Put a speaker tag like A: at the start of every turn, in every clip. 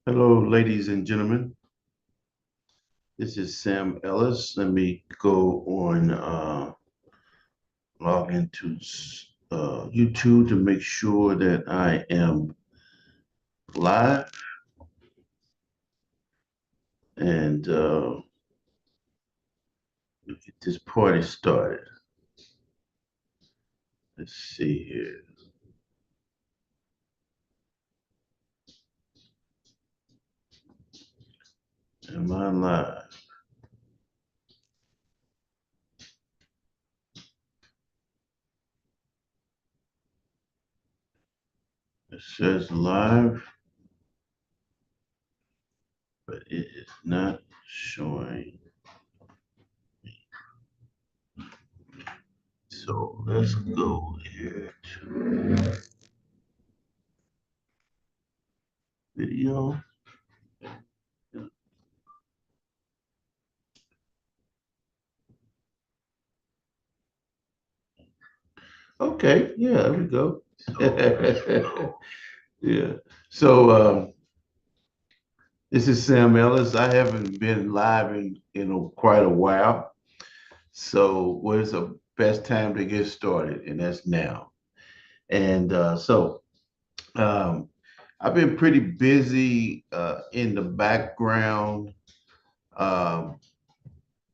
A: Hello, ladies and gentlemen. This is Sam Ellis. Let me go on, log into YouTube to make sure that I am live and get this party started. Let's see here. Am I live? It says live, but it is not showing. So let's go here to video. Okay, yeah, there we go. Yeah. So this is Sam Ellis. I haven't been live in quite a while. So where's the best time to get started? And that's now. And um, I've been pretty busy in the background, um,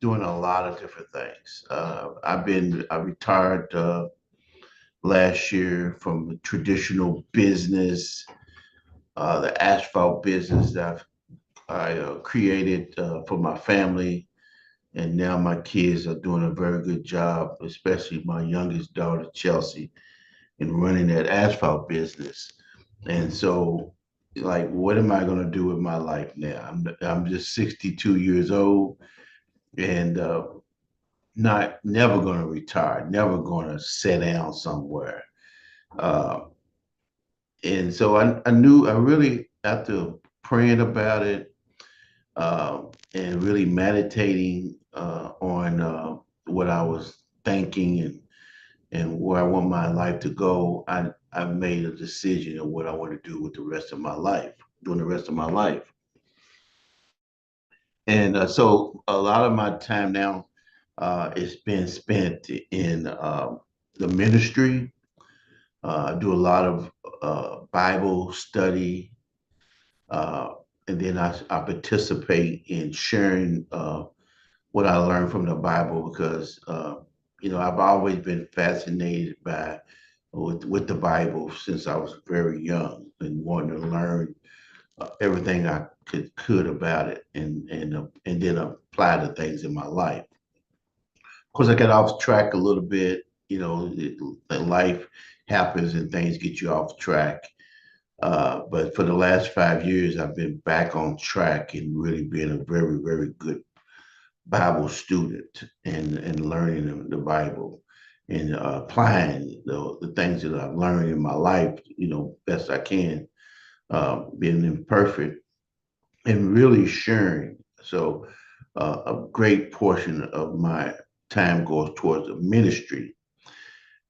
A: doing a lot of different things. I retired last year from the traditional business, the asphalt business that I created for my family. And now my kids are doing a very good job, especially my youngest daughter, Chelsea, in running that asphalt business. And so, like, what am I going to do with my life now? I'm just 62 years old and not never going to retire, never going to sit down somewhere. Uh, and so I knew I really, after praying about it, and really meditating on what I was thinking and where I want my life to go, I made a decision of what I want to do with the rest of my life, doing the rest of my life. And so a lot of my time now is been spent in the ministry. I do a lot of Bible study, uh, and then I participate in sharing what I learned from the Bible because I've always been fascinated by with the Bible since I was very young and wanting to learn everything I could about it and then apply the things in my life. Of course, I got off track a little bit. Life happens and things get you off track. But for the last 5 years, I've been back on track and really being a very, very good Bible student and learning the Bible and applying the things that I've learned in my life, best I can, being imperfect and really sharing. So a great portion of my time goes towards the ministry.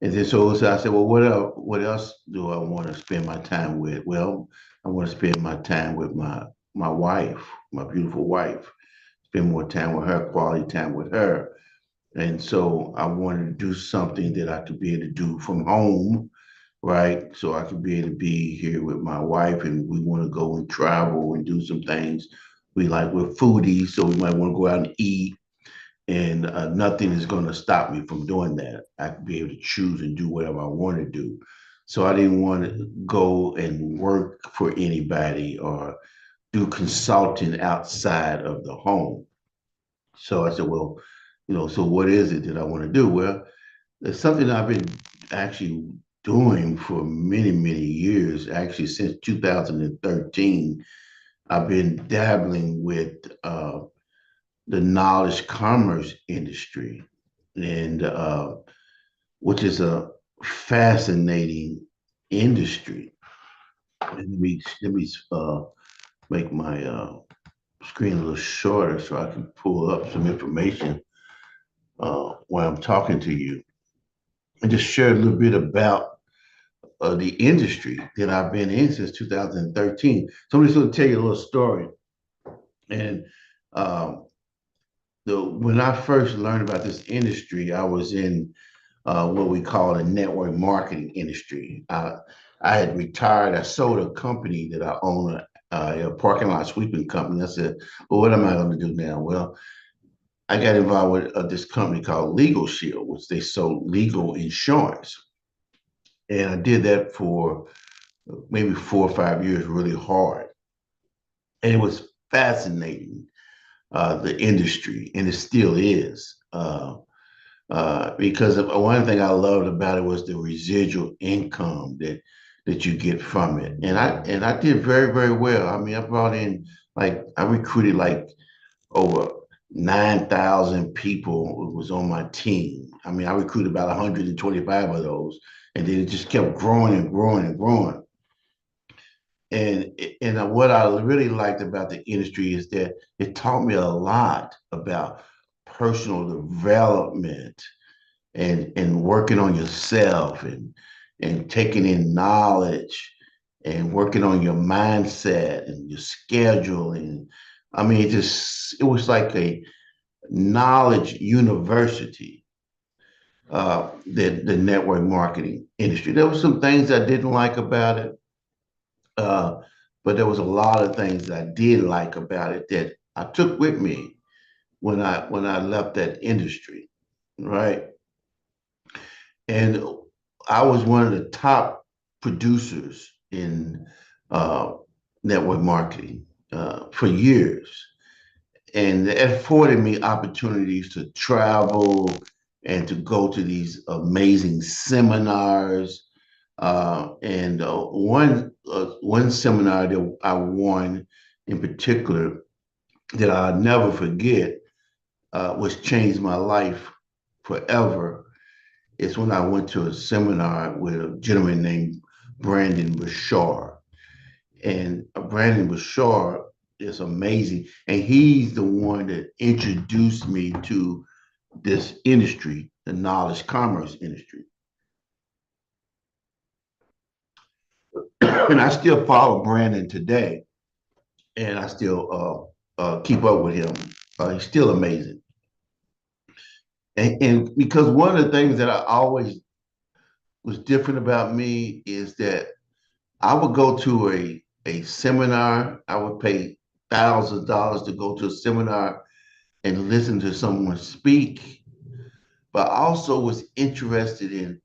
A: And then so I said, well, what else do I want to spend my time with? Well, I want to spend my time with my wife, my beautiful wife, spend more time with her, quality time with her. And so I wanted to do something that I could be able to do from home, right? So I could be able to be here with my wife and we want to go and travel and do some things. We're foodies, so we might want to go out and eat. And nothing is going to stop me from doing that. I could be able to choose and do whatever I want to do. So I didn't want to go and work for anybody or do consulting outside of the home. So I said, well, so what is it that I want to do? Well, it's something I've been actually doing for many, many years. Actually, since 2013, I've been dabbling with the knowledge commerce industry, and which is a fascinating industry. Let me make my screen a little shorter so I can pull up some information while I'm talking to you and just share a little bit about the industry that I've been in since 2013. So I'm just going to tell you a little story. And um, when I first learned about this industry, I was in what we call the network marketing industry. I had retired. I sold a company that I own, a parking lot sweeping company. I said, well, what am I going to do now? Well, I got involved with this company called Legal Shield, which they sold legal insurance. And I did that for maybe 4 or 5 years, really hard. And it was fascinating, the industry, and it still is. Because one thing I loved about it was the residual income that you get from it, and I did very very well. I mean, I brought in, like, I recruited like over 9,000 people who was on my team. I mean, I recruited about 125 of those, and then it just kept growing and growing and growing. And what I really liked about the industry is that it taught me a lot about personal development and working on yourself and taking in knowledge and working on your mindset and your schedule. And I mean, it was like a knowledge university, the network marketing industry. There were some things I didn't like about it, uh, but there was a lot of things I did like about it that I took with me when I left that industry, right? And I was one of the top producers in uh, network marketing for years, and it afforded me opportunities to travel and to go to these amazing seminars. And one seminar that I won in particular that I'll never forget, was changed my life forever. It's when I went to a seminar with a gentleman named Brandon Bashar. And Brandon Bashar is amazing. And he's the one that introduced me to this industry, the knowledge commerce industry. And I still follow Brandon today, and I still keep up with him. He's still amazing. And because one of the things that I always was different about me is that I would go to a seminar. I would pay thousands of dollars to go to a seminar and listen to someone speak, but I also was interested in,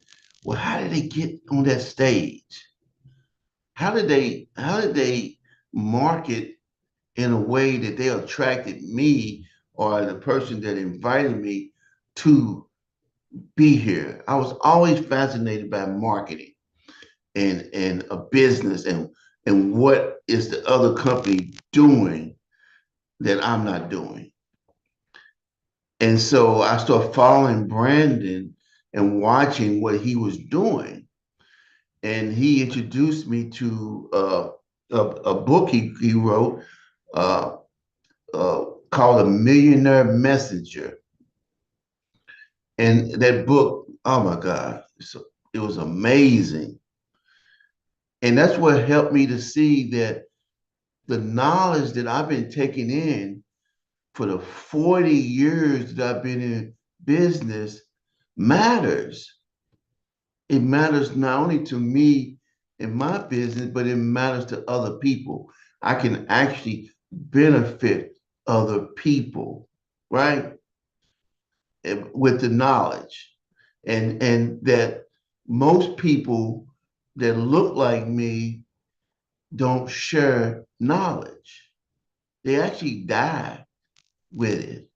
A: well, how did they get on that stage? How did they market in a way that they attracted me or the person that invited me to be here? I was always fascinated by marketing and a business and what is the other company doing that I'm not doing. And so I started following Brandon and watching what he was doing. And he introduced me to a book he wrote, uh, called A Millionaire Messenger. And that book, oh my God, it was amazing. And that's what helped me to see that the knowledge that I've been taking in for the 40 years that I've been in business matters. It matters not only to me in my business, but it matters to other people. I can actually benefit other people, right? With the knowledge. And that most people that look like me don't share knowledge. They actually die with it.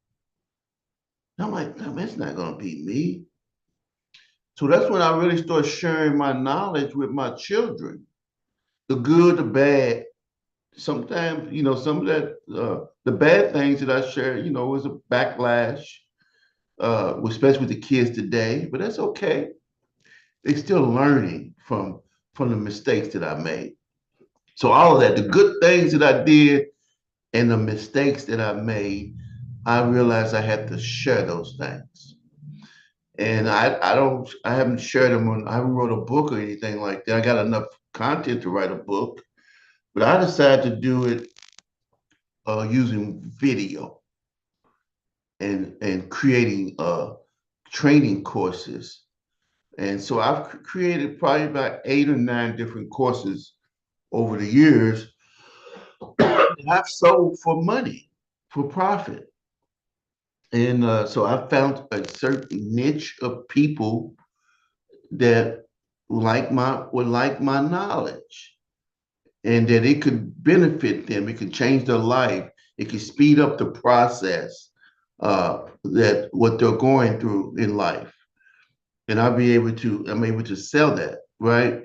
A: And I'm like, no, that's not going to be me. So that's when I really started sharing my knowledge with my children, the good, the bad. Sometimes, some of that, the bad things that I share, was a backlash, especially with the kids today, but that's okay. They're still learning from the mistakes that I made. So all of that, the good things that I did and the mistakes that I made, I realized I had to share those things. And I haven't shared them I haven't wrote a book or anything like that. I got enough content to write a book, but I decided to do it using video and creating training courses. And so I've created probably about 8 or 9 different courses over the years that I've sold for money, for profit. And so I found a certain niche of people that would like my knowledge, and that it could benefit them. It could change their life. It could speed up the process that what they're going through in life. And I'm able to sell that, right?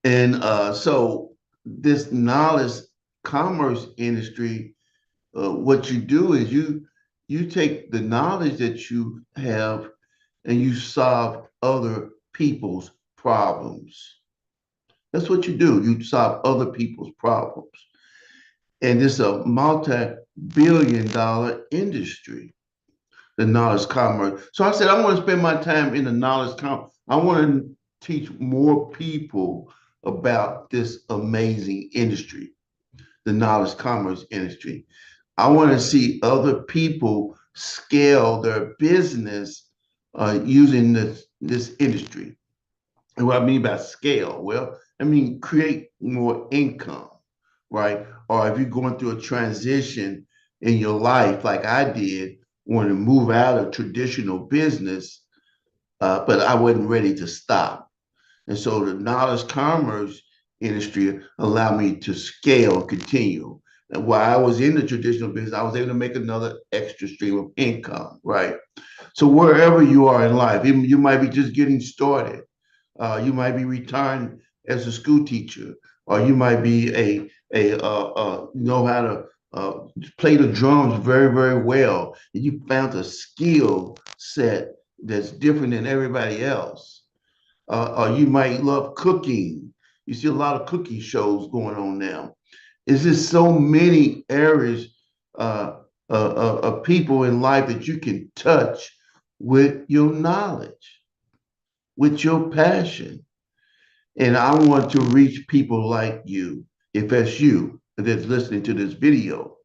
A: And so this knowledge commerce industry, what you do is you take the knowledge that you have and you solve other people's problems. That's what you do. You solve other people's problems. And it's a multi-billion-dollar industry, the knowledge commerce. So I said, I want to spend my time in the knowledge commerce. I want to teach more people about this amazing industry, the knowledge commerce industry. I want to see other people scale their business using this industry. And what I mean by scale, well, I mean create more income, right? Or if you're going through a transition in your life, like I did, want to move out of traditional business, but I wasn't ready to stop. And so the knowledge commerce industry allowed me to scale and continue. And while I was in the traditional business, I was able to make another extra stream of income, right? So wherever you are in life, even you might be just getting started. You might be retiring as a school teacher, or you might be know how to play the drums very, very well. And you found a skill set that's different than everybody else. Or you might love cooking. You see a lot of cooking shows going on now. It's just so many areas of people in life that you can touch with your knowledge, with your passion. And I want to reach people like you, if that's you that's listening to this video.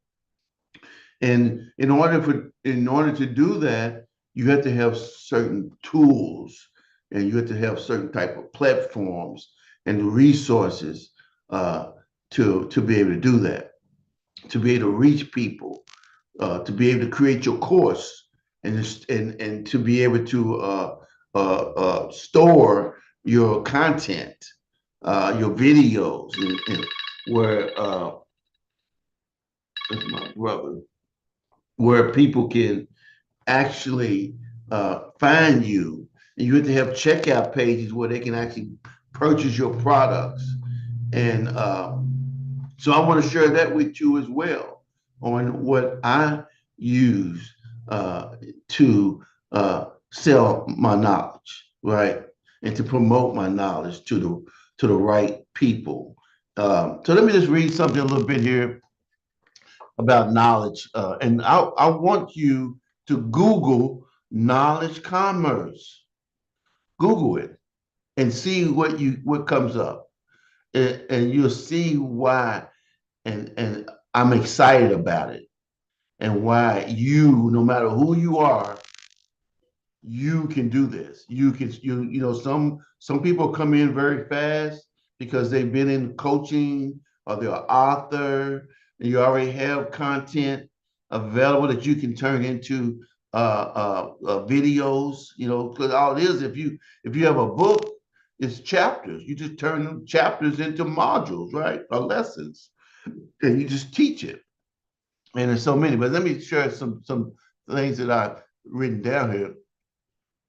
A: And in order to do that, you have to have certain tools, and you have to have certain type of platforms and resources uh, to be able to do that, to be able to reach people, to be able to create your course, and to be able to store your content, your videos, and where that's my brother, where people can actually find you. And you have to have checkout pages where they can actually purchase your products. And so I want to share that with you as well on what I use to sell my knowledge, right? And to promote my knowledge to the right people. So let me just read something a little bit here about knowledge. And I want you to Google knowledge commerce. Google it and see what comes up. And you'll see why and I'm excited about it, and why you, no matter who you are, you can do this. You know, some people come in very fast because they've been in coaching, or they're an author, and you already have content available that you can turn into videos. You know, because all it is, if you have a book, it's chapters. You just turn them chapters into modules, right, or lessons, and you just teach it. And there's so many. But let me share some things that I've written down here.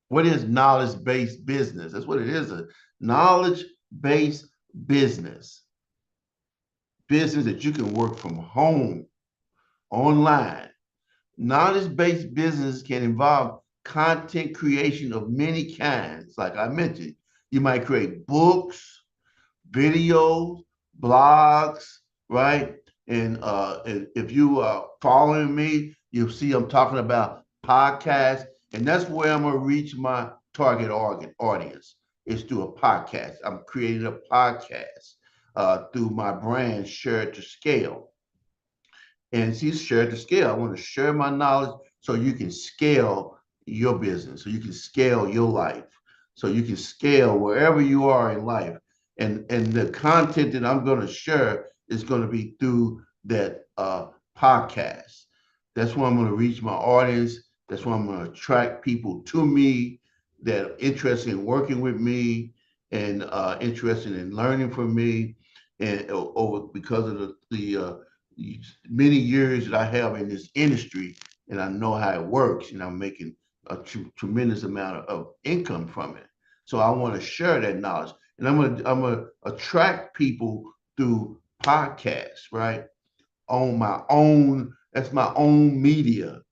A: What is knowledge-based business? That's what it is, a knowledge-based business. Business that you can work from home, online. Knowledge-based business can involve content creation of many kinds. Like I mentioned, you might create books, videos, blogs, right? And if you are following me, you'll see I'm talking about podcasts And that's where I'm gonna reach my target audience is through a podcast. I'm creating a podcast through my brand, Share to Scale. And she's shared the scale. I want to share my knowledge so you can scale your business, so you can scale your life, so you can scale wherever you are in life. And the content that I'm going to share is going to be through that podcast. That's where I'm going to reach my audience. That's where I'm going to attract people to me that are interested in working with me and interested in learning from me, and over because of the many years that I have in this industry, and I know how it works, and I'm making a tremendous amount of income from it. So I want to share that knowledge, and I'm gonna attract people through podcasts, right? On my own, that's my own media.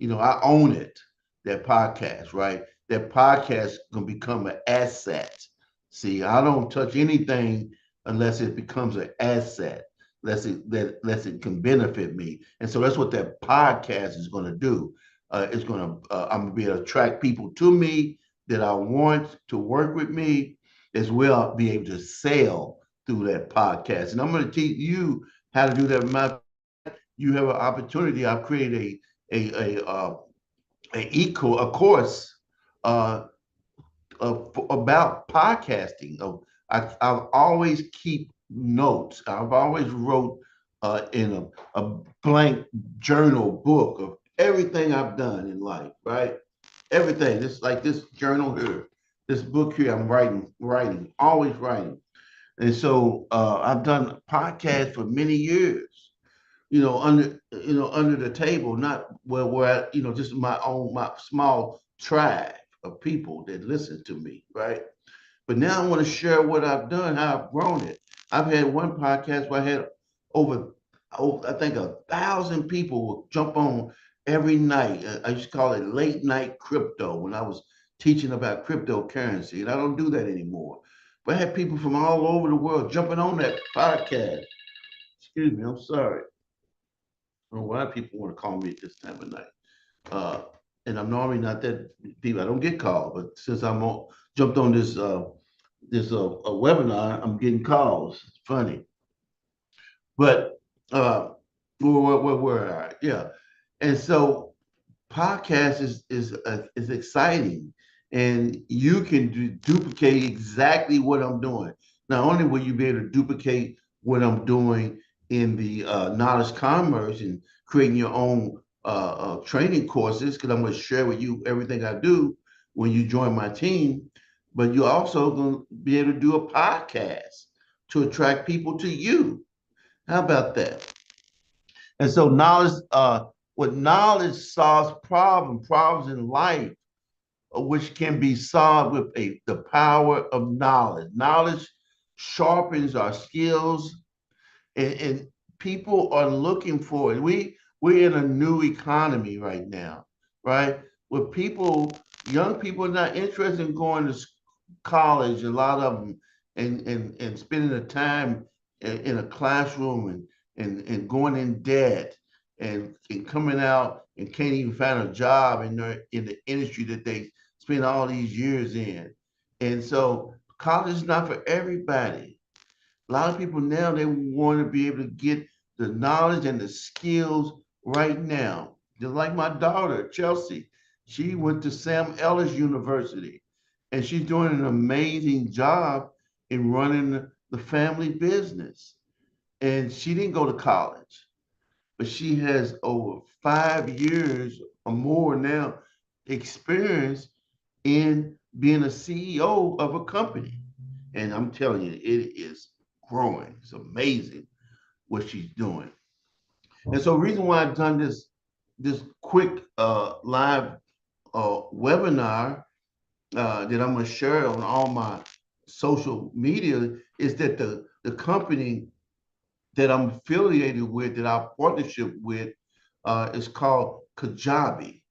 A: I own it. That podcast, right? That podcast gonna become an asset. See, I don't touch anything unless it becomes an asset, unless it can benefit me. And so that's what that podcast is gonna do. I'm gonna be able to attract people to me that I want to work with me, as well be able to sell through that podcast. And I'm gonna teach you how to do that. Matter of fact, you have an opportunity. I've created a course uh, about podcasting. I've always keep notes. I've always wrote in a blank journal book of everything I've done in life, right? Everything. This like this journal here, this book here. I'm writing, always writing. And so I've done podcasts for many years, under the table, not where just my small tribe of people that listen to me, right? But now I want to share what I've done, how I've grown it. I've had one podcast where I had over, I think 1,000 people would jump on every night. I used to call it late night crypto when I was teaching about cryptocurrency, and I don't do that anymore. But I had people from all over the world jumping on that podcast. Excuse me, I'm sorry. I don't know why people want to call me at this time of night. Uh, and I'm normally not that people. I don't get called, but since jumped on this a webinar, I'm getting calls. It's funny, but uh, where were I? Yeah, and so podcast is exciting, and you can duplicate exactly what I'm doing. Not only will you be able to duplicate what I'm doing in the knowledge commerce and creating your own training courses, because I'm going to share with you everything I do when you join my team, but you're also going to be able to do a podcast to attract people to you. How about that? And so with knowledge solves problems in life, which can be solved with the power of knowledge. Knowledge sharpens our skills, and people are looking for it. We're in a new economy right now, right? Where young people are not interested in going to college, a lot of them, and spending the time in a classroom and going in debt and coming out and can't even find a job in the industry that they spent all these years in. And so college is not for everybody. A lot of people now, they want to be able to get the knowledge and the skills right now. Just like my daughter, Chelsea, she went to Sam Ellis University, and she's doing an amazing job in running the family business. And she didn't go to college, but she has over 5 years or more now experience in being a CEO of a company. And I'm telling you, it is growing. It's amazing what she's doing. And so, the reason why I've done this quick live webinar that I'm going to share on all my social media is that the company that I'm affiliated with, that our partnership with, is called Kajabi,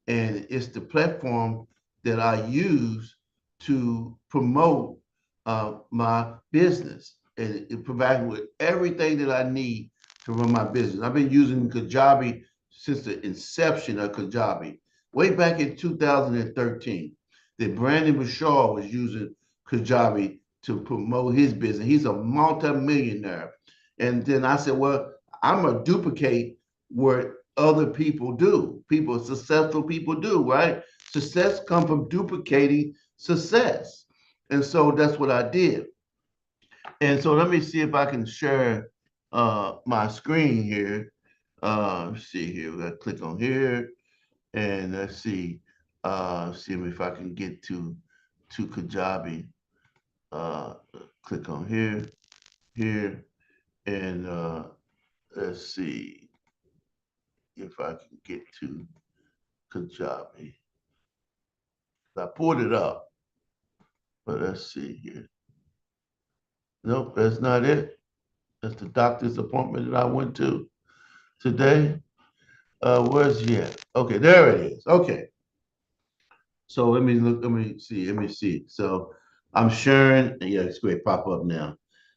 A: and it's the platform that I use to promote my business, and it provides me with everything that I need to run my business. I've been using Kajabi since the inception of Kajabi. way back in 2013 that Brandon Bashar was using Kajabi to promote his business. He's a multimillionaire. And then I said, well, I'm going to duplicate what other people do, successful people do, right? Success comes from duplicating success. And so that's what I did. And so let me see if I can share my screen here. Let's see here. We got to click on here, and let's see. See if I can get to Kajabi. Uh, Click on here, and let's see if I can get to Kajabi. I pulled it up, but let's see here. Nope, that's not it. That's the doctor's appointment that I went to today. Where's he at? Okay, there it is. Okay. So let me look, let me see. So I'm sharing, yeah, it's great, pop up now.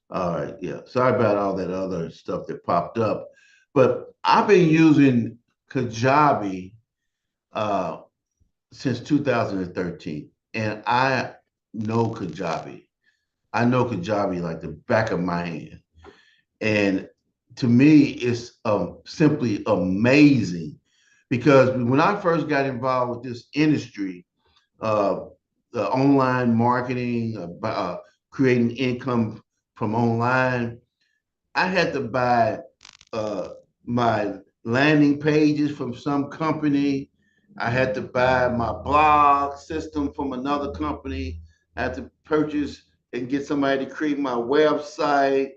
A: All right, yeah. Sorry about all that other stuff that popped up. But I've been using Kajabi uh, since 2013. And I know Kajabi. I know Kajabi like the back of my hand. And to me, it's simply amazing because when I first got involved with this industry, uh, online marketing, creating income from online, I had to buy uh, my landing pages from some company. I had to buy my blog system from another company. I had to purchase and get somebody to create my website,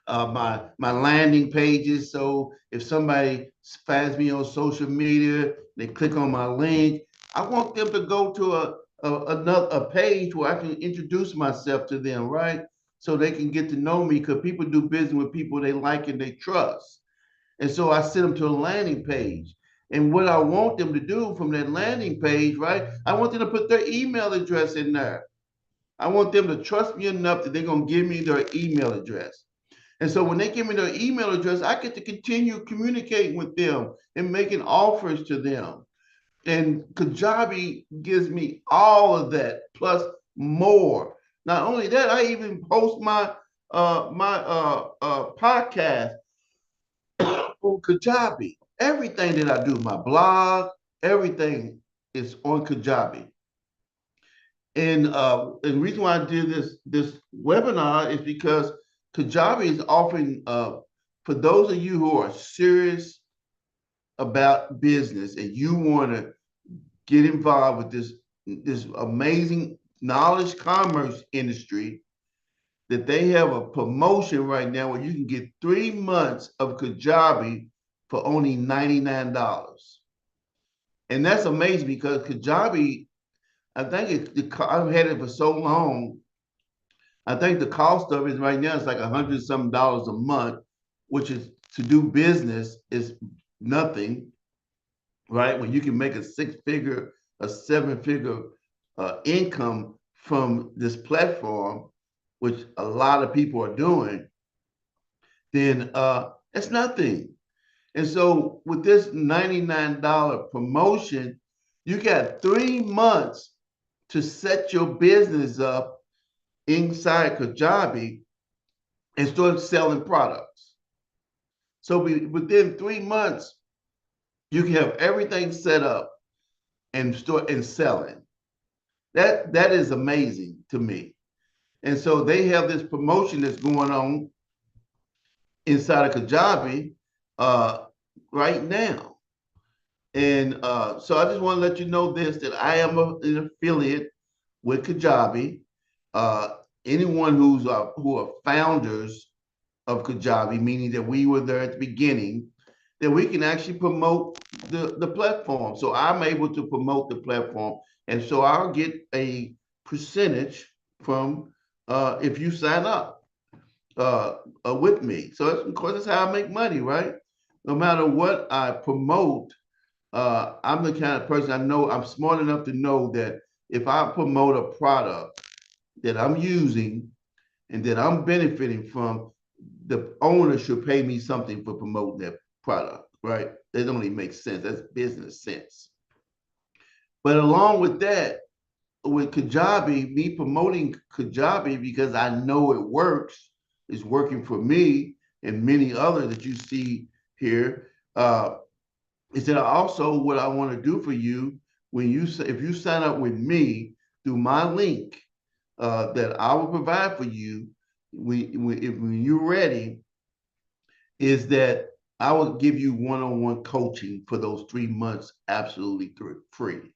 A: my landing pages. So if somebody finds me on social media, they click on my link. I want them to go to a page where I can introduce myself to them, right? So they can get to know me because people do business with people they like and they trust. And so I send them to a landing page. And what I want them to do from that landing page, right? I want them to put their email address in there. I want them to trust me enough that they're going to give me their email address. And so when they give me their email address, I get to continue communicating with them and making offers to them. And Kajabi gives me all of that plus more. Not only that, I even post my podcast on Kajabi. Everything that I do, my blog, everything is on Kajabi. And the reason why I did this webinar is because Kajabi is offering for those of you who are serious about business and you want to get involved with this amazing knowledge commerce industry, that they have a promotion right now where you can get 3 months of Kajabi for only $99. And that's amazing because Kajabi, I think I've had it for so long. I think the cost of it right now is like $100 some a month, which is to do business is nothing, right? When you can make a six-figure, a seven-figure income from this platform, which a lot of people are doing, then it's nothing. And so with this $99 promotion, you got 3 months to set your business up inside Kajabi and start selling products. So within 3 months, you can have everything set up and start and selling. That is amazing to me. And so they have this promotion that's going on inside of Kajabi uh, right now. And so I just want to let you know this that I am an affiliate with Kajabi. Uh, Anyone who are founders of Kajabi, meaning that we were there at the beginning, that we can actually promote the platform. So I'm able to promote the platform. And so I'll get a percentage from if you sign up with me. So of course, that's how I make money, right? No matter what I promote, I'm the kind of person I know I'm smart enough to know that if I promote a product that I'm using and that I'm benefiting from, the owner should pay me something for promoting that product, right? That only makes sense. That's business sense. But along with that, with Kajabi, me promoting Kajabi because I know it works, is working for me and many others that you see here. Is that also what I want to do for you when if you sign up with me through my link that I will provide for you when you're ready, is that I will give you one-on-one coaching for those 3 months absolutely free.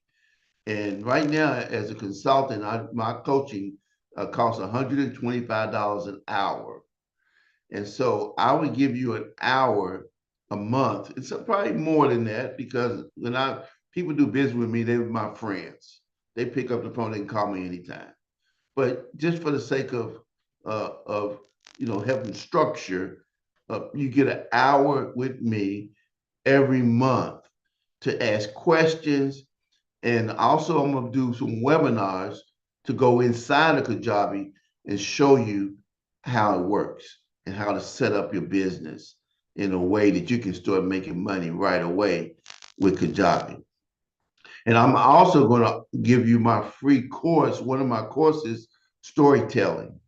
A: And right now, as a consultant, my coaching costs $125 an hour. And so I would give you an hour a month. It's probably more than that because when people do business with me, they're my friends. They pick up the phone, they can call me anytime. But just for the sake of helping structure, you get an hour with me every month to ask questions. And also, I'm going to do some webinars to go inside of Kajabi and show you how it works and how to set up your business in a way that you can start making money right away with Kajabi. And I'm also going to give you my free course, one of my courses, storytelling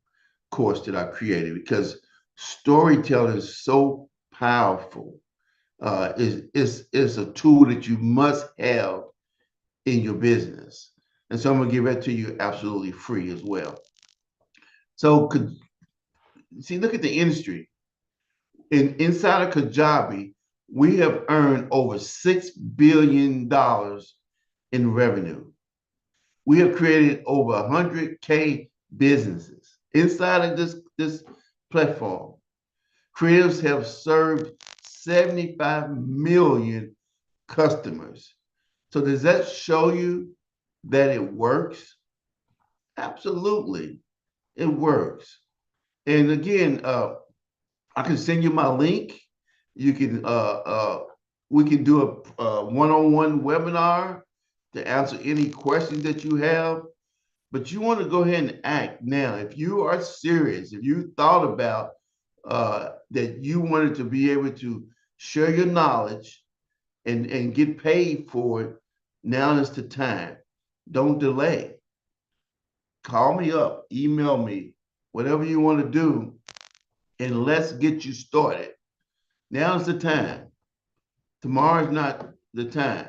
A: course that I created, because storytelling is so powerful. It's a tool that you must have in your business. And so I'm going to give that to you absolutely free as well. So see, look at the industry. Inside of Kajabi, we have earned over $6 billion in revenue. We have created over 100K businesses inside of this platform. Creatives have served 75 million customers. So does that show you that it works? Absolutely, it works. And again, I can send you my link. You can we can do a one-on-one webinar to answer any questions that you have. But you want to go ahead and act now. If you are serious, if you thought about that you wanted to be able to share your knowledge and get paid for it, now is the time. Don't delay. Call me up, email me, whatever you want to do, and let's get you started. Now is the time. Tomorrow is not the time.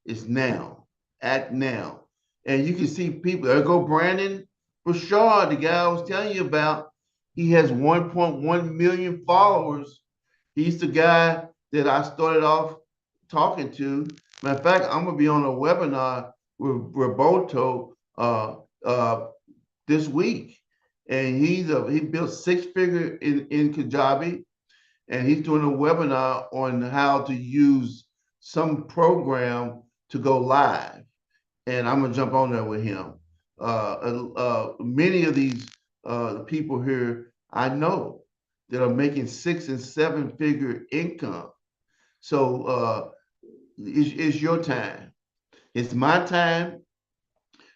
A: It's now. Act now. And you can see people. There go Brandon Bouchard, the guy I was telling you about. He has 1.1 million followers. He's the guy that I started off talking to. Matter of fact, I'm gonna be on a webinar with Roberto this week, and he built six figure in Kajabi, and he's doing a webinar on how to use some program to go live, and I'm gonna jump on there with him. Many of these people here I know that are making 6 and 7 figure income. So it's your time. It's my time.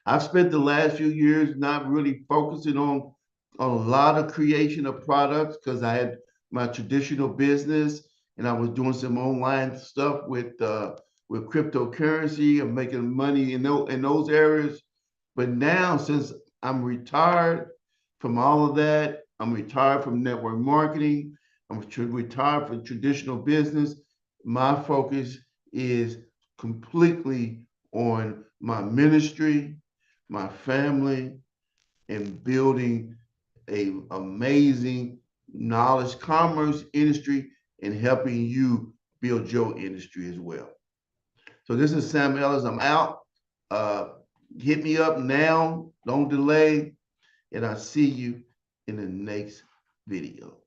A: I've spent the last few years not really focusing on a lot of creation of products because I had my traditional business and I was doing some online stuff with cryptocurrency and making money in those areas. But now, since I'm retired from all of that, I'm retired from network marketing, I'm retired from traditional business. My focus is completely on my ministry, my family, and building a amazing knowledge commerce industry and helping you build your industry as well. So this is Sam Ellis. I'm out. Uh, Hit me up now. Don't delay. And I'll see you in the next video.